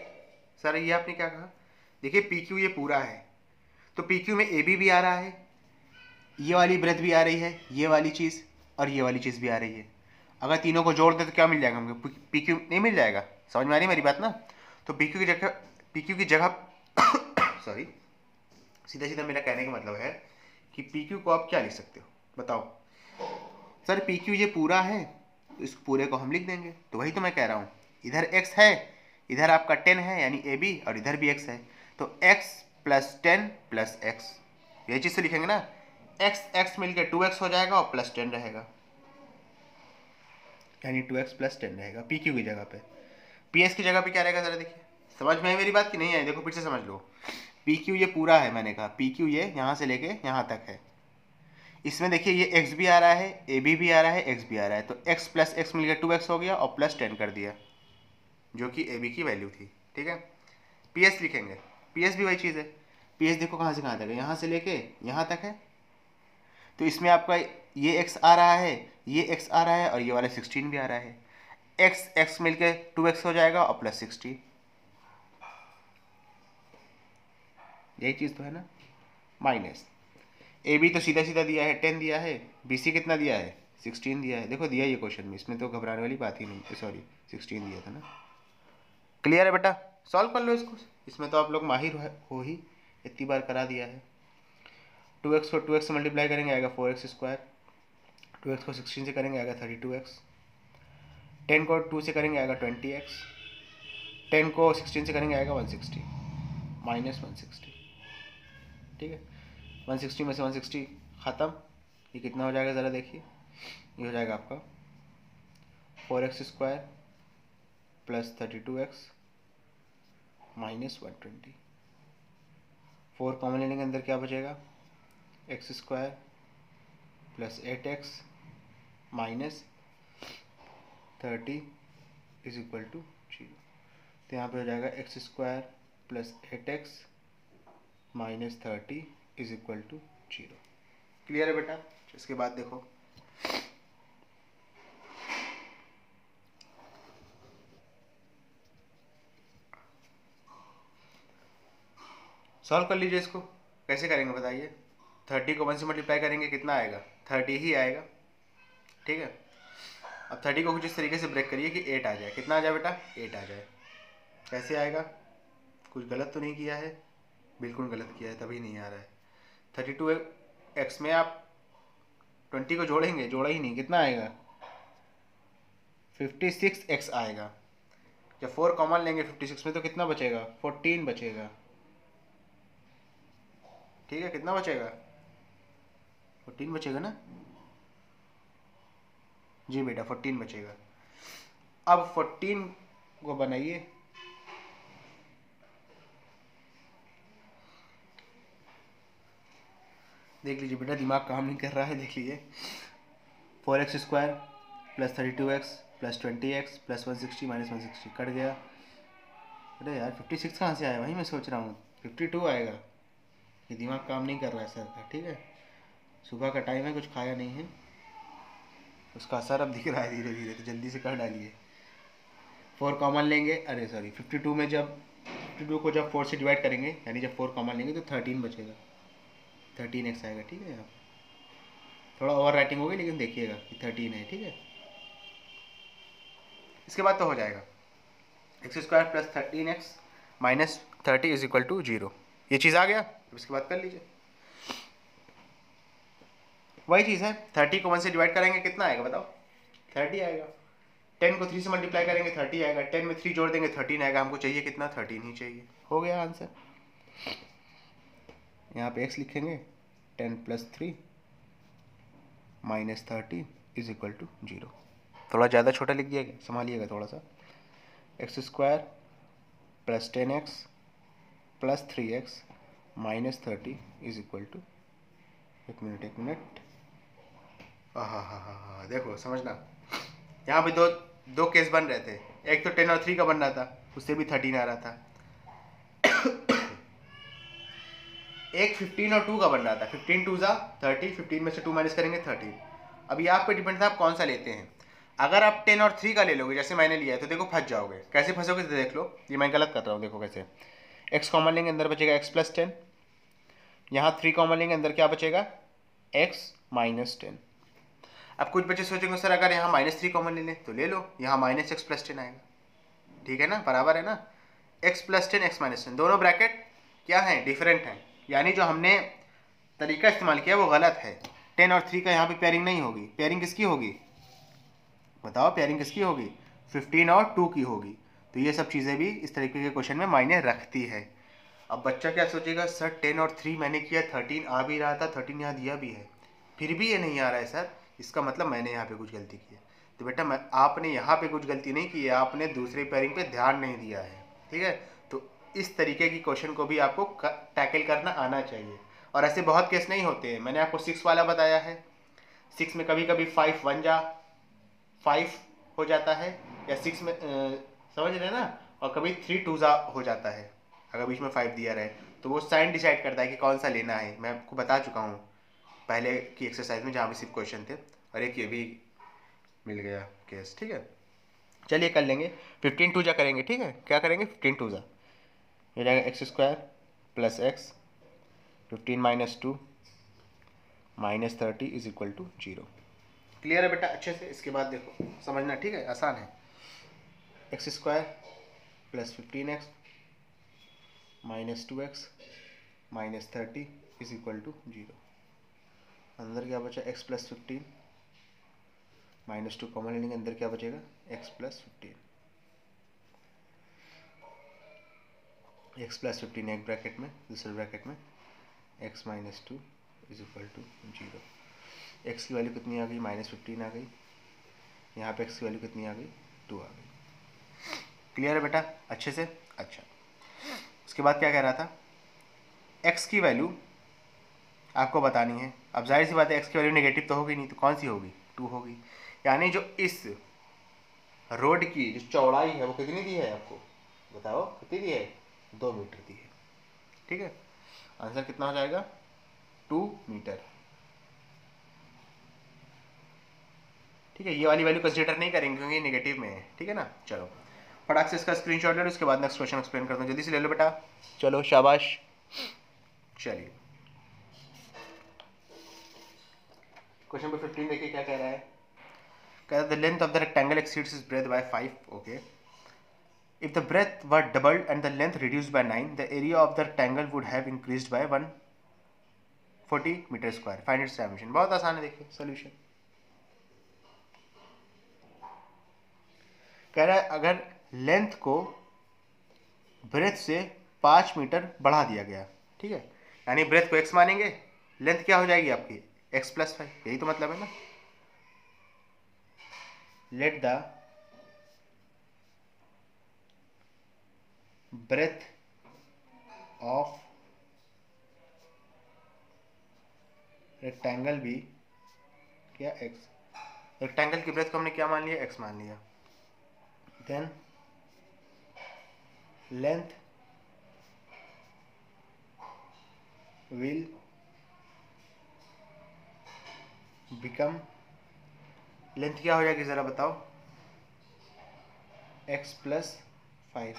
सर, ये आपने क्या कहा, देखिए PQ ये पूरा है तो PQ में AB भी आ रहा है, ये वाली ब्रेथ भी आ रही है, ये वाली चीज़ और ये वाली चीज़ भी आ रही है। अगर तीनों को जोड़ दे तो क्या मिल जाएगा हमको, PQ नहीं मिल जाएगा। समझ में आ रही मेरी बात ना, तो PQ की जगह सॉरी, सीधा सीधा मेरा कहने का मतलब है कि PQ को आप क्या लिख सकते हो बताओ सर, PQ ये पूरा है तो इस पूरे को हम लिख देंगे, तो वही तो मैं कह रहा हूँ, इधर x है, इधर आपका 10 है यानी AB, और इधर भी x है, तो x प्लस 10 प्लस x, यही चीज़ से लिखेंगे ना, x मिलकर 2x हो जाएगा और प्लस 10 रहेगा, यानी 2x प्लस 10 रहेगा PQ की जगह पे। PS की जगह पे क्या रहेगा जरा देखिए, समझ में आई मेरी बात की नहीं आई, देखो फिर से समझ लो, PQ ये पूरा है, मैंने कहा PQ ये यहाँ से लेके यहाँ तक है, इसमें देखिए ये x भी आ रहा है, AB भी आ रहा है, x भी आ रहा है, तो x प्लस एक्स मिलकर 2x हो गया और प्लस 10 कर दिया जो कि AB की वैल्यू थी, ठीक है। PS लिखेंगे, PS भी वही चीज़ है, PS देखो कहाँ से कहाँ तक है, यहाँ से लेके यहाँ तक है, तो इसमें आपका ये x आ रहा है, ये x आ रहा है और ये वाला 16 भी आ रहा है, x मिलकर 2x हो जाएगा और प्लस 60, यही चीज़ तो है ना, माइनस AB तो सीधा सीधा दिया है 10 दिया है, BC कितना दिया है 16 दिया है, देखो दिया ये क्वेश्चन में, इसमें तो घबराने वाली बात ही नहीं, सॉरी 16 दिया था ना। क्लियर है बेटा, सॉल्व कर लो इसको, इसमें तो आप लोग माहिर हो ही, इतनी बार करा दिया है। 2x को 2x से मल्टीप्लाई करेंगे आएगा 4x स्क्वायर, 2x को 16 से करेंगे आएगा 32x, 10 को 2 से करेंगे आएगा 20x, 10 को 16 से करेंगे आएगा 160 माइनस 160। ठीक है, 160 में से 160 ख़त्म। ये कितना हो जाएगा ज़रा देखिए, ये हो जाएगा आपका 4x square plus 32x minus 120। 4 common लेने के अंदर क्या बचेगा, x square plus 8x minus 30 is equal to 0। तो यहाँ पे हो जाएगा x square plus 8x minus 30 is equal to 0। Clear है बेटा? इसके बाद देखो, सॉल्व कर लीजिए इसको। कैसे करेंगे बताइए? 30 को 1 से मल्टीप्लाई करेंगे, कितना आएगा? 30 ही आएगा। ठीक है, अब 30 को कुछ इस तरीके से ब्रेक करिए कि 8 आ जाए। कितना आ जाए बेटा? 8 आ जाए। कैसे आएगा? कुछ गलत तो नहीं किया है? बिल्कुल गलत किया है, तभी नहीं आ रहा है। 32x में आप 20 को जोड़ेंगे, जोड़ा ही नहीं, कितना आएगा? 56x आएगा। जब 4 कॉमन लेंगे 56 में तो कितना बचेगा? 14 बचेगा। ठीक है, कितना बचेगा? 14 बचेगा ना जी बेटा, 14 बचेगा। अब 14 को बनाइए, देख लीजिए बेटा, दिमाग काम नहीं कर रहा है, देख लीजिए। 4x square plus 32x plus 20x plus 160 minus 160 cut गया। अरे यार 56 कहाँ से आया? वही मैं सोच रहा हूँ 52 आएगा। ये दिमाग काम नहीं कर रहा है सर का। ठीक है, सुबह का टाइम है, कुछ खाया नहीं है, उसका असर अब दिख रहा है धीरे धीरे, तो जल्दी से कर डालिए। 4 कॉमन लेंगे, अरे सॉरी 52 में जब 52 को जब 4 से डिवाइड करेंगे, यानी जब 4 कॉमन लेंगे तो 13 बचेगा, 13x आएगा। ठीक है, यहाँ थोड़ा ओवर राइटिंग होगी लेकिन देखिएगा कि 13 है। ठीक है, इसके बाद तो हो जाएगा x square plus 13x minus 30 is equal to 0। ये चीज़ आ गया। इसके बाद कर लीजिए, वही चीज़ है। 30 को 1 से डिवाइड करेंगे, कितना आएगा बताओ? 30 आएगा। 10 को 3 से मल्टीप्लाई करेंगे 30 आएगा। 10 में 3 जोड़ देंगे 13 आएगा। हमको चाहिए कितना? 13 ही चाहिए। हो गया आंसर। यहाँ पे x लिखेंगे 10 plus 3 minus 30 is equal to 0। थोड़ा ज़्यादा छोटा लिख दिया गया, संभालिएगा थोड़ा सा। X square plus 10x plus 3x minus 30 is equal to, एक मिनट, हाँ, देखो समझना, यहाँ पे दो केस बन रहे थे। एक तो 10 और 3 का बन रहा था, उससे भी 13 आ रहा था। एक 15 और 2 का बन रहा था। 15 2 30, 15 में से 2 माइनस करेंगे 13। अभी आप पे डिपेंड था आप कौन सा लेते हैं। अगर आप 10 और 3 का ले लोगे जैसे मैंने लिया है तो देखो फंस जाओगे। कैसे फंसोगे तो देख लो, ये मैं गलत कर रहा हूँ, देखो कैसे। x कॉमन लेंगे, अंदर बचेगा x प्लस 10। यहाँ 3 कॉमन लेंगे, अंदर क्या बचेगा? x minus 10। अब कुछ बच्चे सोचेंगे सर अगर यहाँ -3 कॉमन ले लें तो ले लो, यहाँ माइनस एक्स प्लस 10 आएगा। ठीक है ना, बराबर है ना। x प्लस 10 x माइनस 10 दोनों ब्रैकेट क्या है? डिफरेंट है, यानी जो हमने तरीका इस्तेमाल किया वो गलत है। 10 और 3 का यहाँ पे पेयरिंग नहीं होगी। पेयरिंग किसकी होगी बताओ? पेयरिंग किसकी होगी? 15 और 2 की होगी। तो ये सब चीज़ें भी इस तरीके के क्वेश्चन में मायने रखती है। अब बच्चा क्या सोचेगा, सर 10 और 3 मैंने किया, 13 आ भी रहा था, 13 यहाँ दिया भी है, फिर भी ये नहीं आ रहा है सर, इसका मतलब मैंने यहाँ पे कुछ गलती की है। तो बेटा आपने यहाँ पे कुछ गलती नहीं की है, आपने दूसरे पेयरिंग पे ध्यान नहीं दिया है। ठीक है, तो इस तरीके की क्वेश्चन को भी आपको टैकल करना आना चाहिए। और ऐसे बहुत केस नहीं होते हैं। मैंने आपको 6 वाला बताया है, 6 में कभी कभी 5 हो जाता है, या 6 में समझ रहे हैं ना, और कभी 3 2 हो जाता है अगर बीच में 5 दिया रहे। तो वो साइन डिसाइड करता है कि कौन सा लेना है। मैं आपको बता चुका हूँ पहले की एक्सरसाइज में जहाँ भी सिर्फ क्वेश्चन थे, और एक ये भी मिल गया केस। ठीक है, चलिए कर लेंगे। 15 2 करेंगे। ठीक है, क्या करेंगे? 15 2 हो जाएगा x square plus x 15 minus 2 minus 30 is equal to 0। Clear है बेटा अच्छे से? इसके बाद देखो समझना, ठीक है, आसान है। X square plus 15x minus 2x -30 is equal to 0। अंदर क्या बचा x प्लस 15, -2 कॉमन लेंगे, अंदर क्या बचेगा x प्लस 15। x प्लस 15 एक ब्रैकेट में, दूसरे ब्रैकेट में x minus 2 is equal to 0। x की वैल्यू कितनी आ गई -15 आ गई, यहाँ पे x की वैल्यू कितनी आ गई 2 आ गई। क्लियर है बेटा अच्छे से? अच्छा, उसके बाद क्या कह रहा था, x की वैल्यू आपको बतानी है। अब जाहिर सी बात है x की वैल्यू नेगेटिव तो होगी नहीं, तो कौन सी होगी 2 होगी। यानी जो इस रोड की जो चौड़ाई है वो कितनी दी है आपको, बताओ कितनी दी है, 2 मीटर दी है। ठीक है, आंसर कितना हो जाएगा 2 मीटर। ठीक है, ये वाली वैल्यू कंसीडर नहीं करेंगे क्योंकि नेगेटिव में है। ठीक है ना, चलो फटाक से इसका स्क्रीनशॉट ले लो, उसके बाद नेक्स्ट क्वेश्चन एक्सप्लेन करता हूँ, जल्दी से ले लो बेटा। चलो शाबाश, चलिए क्वेश्चन नंबर 15 देखिए क्या कह रहा है। कह रहा है the length of the rectangle exceeds its breadth by 5। Okay, if the breadth were doubled and the length reduced by 9, the area of the rectangle would have increased by 140 metre square. Find its dimension. बहुत आसान है, देखिए solution. कह रहा है अगर length को breath से 5 मीटर बढ़ा दिया गया, ठीक है, यानी ब्रेथ को x मानेंगे, लेंथ क्या हो जाएगी आपकी x प्लस 5, यही तो मतलब है ना। Let the breadth of rectangle भी क्या x, रेक्टेंगल की ब्रेथ को हमने क्या मान लिया x मान लिया, then length will become, length क्या हो जाएगी जरा बताओ x प्लस 5।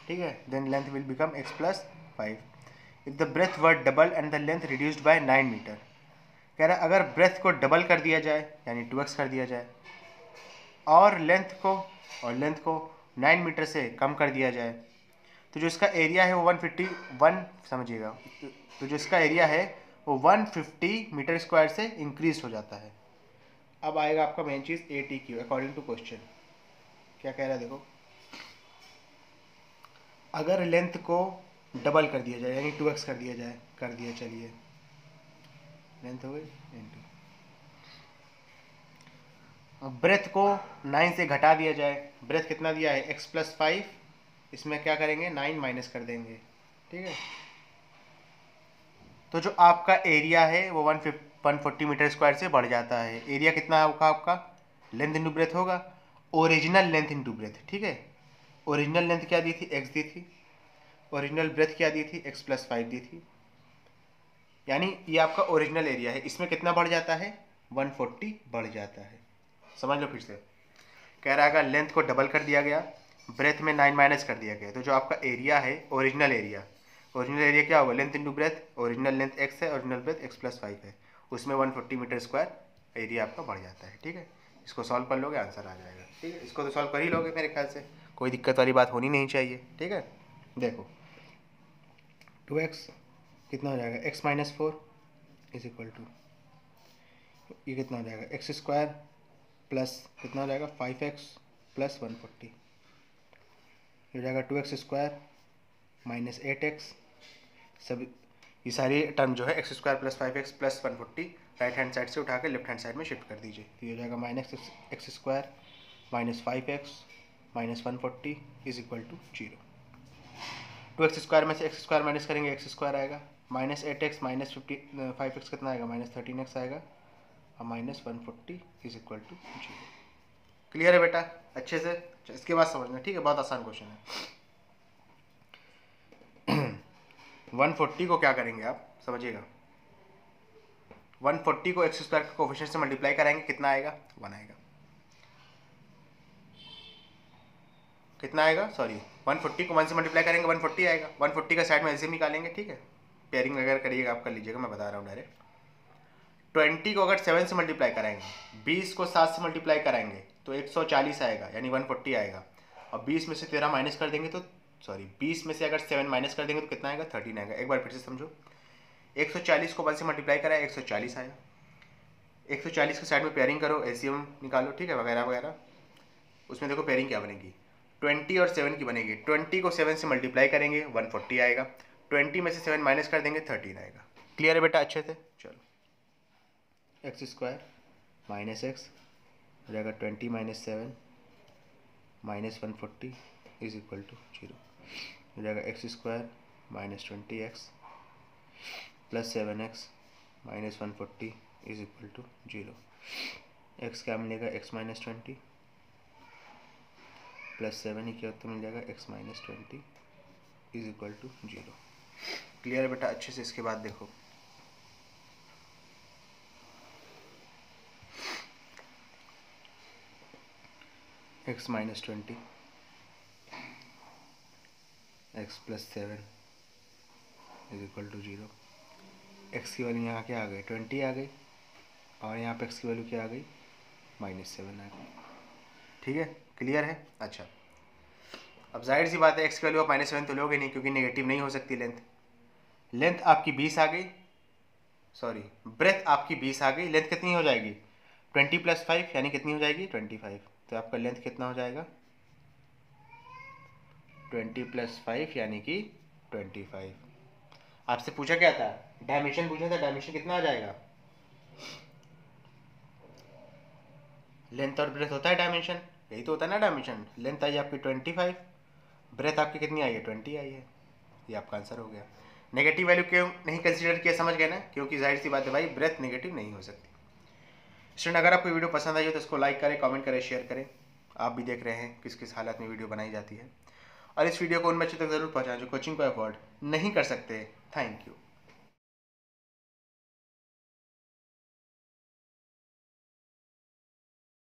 ठीक है, then length will become x plus 5 if the breadth were double and the length reduced by 9 metre. कह रहा है अगर ब्रेथ को डबल कर दिया जाए यानी 2x कर दिया जाए और लेंथ को 9 मीटर से कम कर दिया जाए, तो जो इसका एरिया है वो 151 समझिएगा, तो जो इसका एरिया है वो 150 मीटर स्क्वायर से इंक्रीज हो जाता है। अब आएगा आपका मेन चीज़ ATQ अकॉर्डिंग टू क्वेश्चन। क्या कह रहा है देखो, अगर लेंथ को डबल कर दिया जाए यानी 2x कर दिया जाए, कर दिया, चलिए लेंथ हो गई इंटू, ब्रेथ को 9 से घटा दिया जाए, ब्रेथ कितना दिया है x प्लस 5, इसमें क्या करेंगे 9 माइनस कर देंगे। ठीक है, तो जो आपका एरिया है वो 140 मीटर स्क्वायर से बढ़ जाता है। एरिया कितना होगा आपका, लेंथ इंटू ब्रेथ होगा, ओरिजिनल लेंथ इंटू ब्रेथ। ठीक है, ओरिजिनल लेंथ क्या दी थी x दी थी, ओरिजिनल ब्रेथ क्या दी थी x प्लस 5 दी थी, यानी ये आपका ओरिजिनल एरिया है, इसमें कितना बढ़ जाता है 140 बढ़ जाता है। समझ लो फिर से, कह रहा है अगर लेंथ को डबल कर दिया गया, ब्रेथ में 9 माइनस कर दिया गया, तो जो आपका एरिया है ओरिजिनल एरिया क्या होगा, length into breadth, original length x है, ओरिजिनल ब्रेथ x प्लस 5 है, उसमें 140 मीटर स्क्वायर एरिया आपका बढ़ जाता है। ठीक है, इसको सॉल्व कर लोगे आंसर आ जाएगा। ठीक है, इसको तो सॉल्व कर ही लोगे मेरे ख्याल से, कोई दिक्कत वाली बात होनी नहीं चाहिए। ठीक है, देखो 2x कितना हो जाएगा x minus 4 is equal to, ये कितना हो जाएगा एक्स स्क्वायर प्लस कितना हो जाएगा 5x प्लस 140, ये हो जाएगा 2x स्क्वायर माइनस 8x, सब ये सारी टर्म जो है x square plus 5x plus 140 right hand side से उठा के लेफ्ट हैंड साइड में शिफ्ट कर दीजिए, तो ये हो जाएगा minus x square minus 5x minus 140 is equal to 0। 2x square में से x स्क्वायर माइनस करेंगे एक्स स्क्वायर आएगा, माइनस 8x माइनस 5x कितना आएगा माइनस 13x आएगा, और minus 140 is equal to 0। Clear है बेटा अच्छे से? इसके बाद समझना, ठीक है, बहुत आसान क्वेश्चन है। 140 को क्या करेंगे आप समझिएगा, 140 को एक्स स्क्वायर के कोफिशिएंट से मल्टीप्लाई कराएंगे, कितना आएगा 1 आएगा, कितना आएगा सॉरी 140 को 1 से मल्टीप्लाई करेंगे 140 आएगा, 140 का साइड में एलसीएम निकालेंगे। ठीक है, पेयरिंग अगर करिएगा आप कर लीजिएगा, मैं बता रहा हूँ डायरेक्ट। 20 को अगर 7 से मल्टीप्लाई कराएंगे, 20 को 7 से मल्टीप्लाई कराएंगे तो 140 आएगा यानी 140 आएगा, और 20 में से 13 माइनस कर देंगे तो सॉरी 20 में से अगर 7 माइनस कर देंगे तो कितना आएगा, 13 आएगा। एक बार फिर से समझो, 140 को 1 से मल्टीप्लाई करा, 140 आया। 140 के साइड में पेयरिंग करो, एलसीएम निकालो, ठीक है, वगैरह वगैरह। उसमें देखो पेयरिंग क्या बनेगी, 20 और 7 की बनेगी। 20 को 7 से मल्टीप्लाई करेंगे 140 आएगा, 20 में से 7 माइनस कर देंगे 13 आएगा। क्लियर है बेटा अच्छे से? चलो, एक्स स्क्वायर माइनस एक्स हो जाएगा 20 minus 7 minus 140 is equal to 0 हो जाएगा। X square minus 20x plus 7x minus 140 is equal to 0। X क्या मिलेगा, x माइनस 20 प्लस 7 ही क्या होता मिल जाएगा, x minus 20 is equal to 0। Clear है बेटा अच्छे से? इसके बाद देखो, x minus 20 x plus 7 is equal to 0। X की वैल्यू यहाँ क्या आ गई, 20 आ गई, और यहाँ पे एक्स की वैल्यू क्या आ गई, -7 आ गई। ठीक है, क्लियर है? अच्छा, अब जाहिर सी बात है एक्स की वैल्यू आप -7 तो लोगे नहीं, क्योंकि नेगेटिव नहीं हो सकती लेंथ। लेंथ आपकी 20 आ गई, सॉरी ब्रेथ आपकी 20 आ गई, लेंथ कितनी हो जाएगी, 20 + 5 यानी कितनी हो जाएगी, 25। तो आपका लेंथ कितना हो जाएगा, 20 + 5 यानी कि 25। आपसे पूछा क्या था, डायमेंशन पूछा था, डायमेंशन कितना आ जाएगा, लेंथ और ब्रेथ होता है डायमेंशन, यही तो होता है ना डायमेंशन। लेंथ आई आपकी 25, ब्रेथ आपकी कितनी आई है, 20 आई है। ये आपका आंसर हो गया। नेगेटिव वैल्यू क्यों नहीं कंसीडर किया, समझ गए ना, क्योंकि जाहिर सी बात है भाई, ब्रेथ नेगेटिव नहीं हो सकती। स्टूडेंट, अगर आपको वीडियो पसंद आई हो तो इसको लाइक करें, कमेंट करें, शेयर करें। आप भी देख रहे हैं किस किस हालत में वीडियो बनाई जाती है, और इस वीडियो को उन बच्चों तक जरूर पहुँचाएं जो कोचिंग को अफोर्ड नहीं कर सकते। Thank you.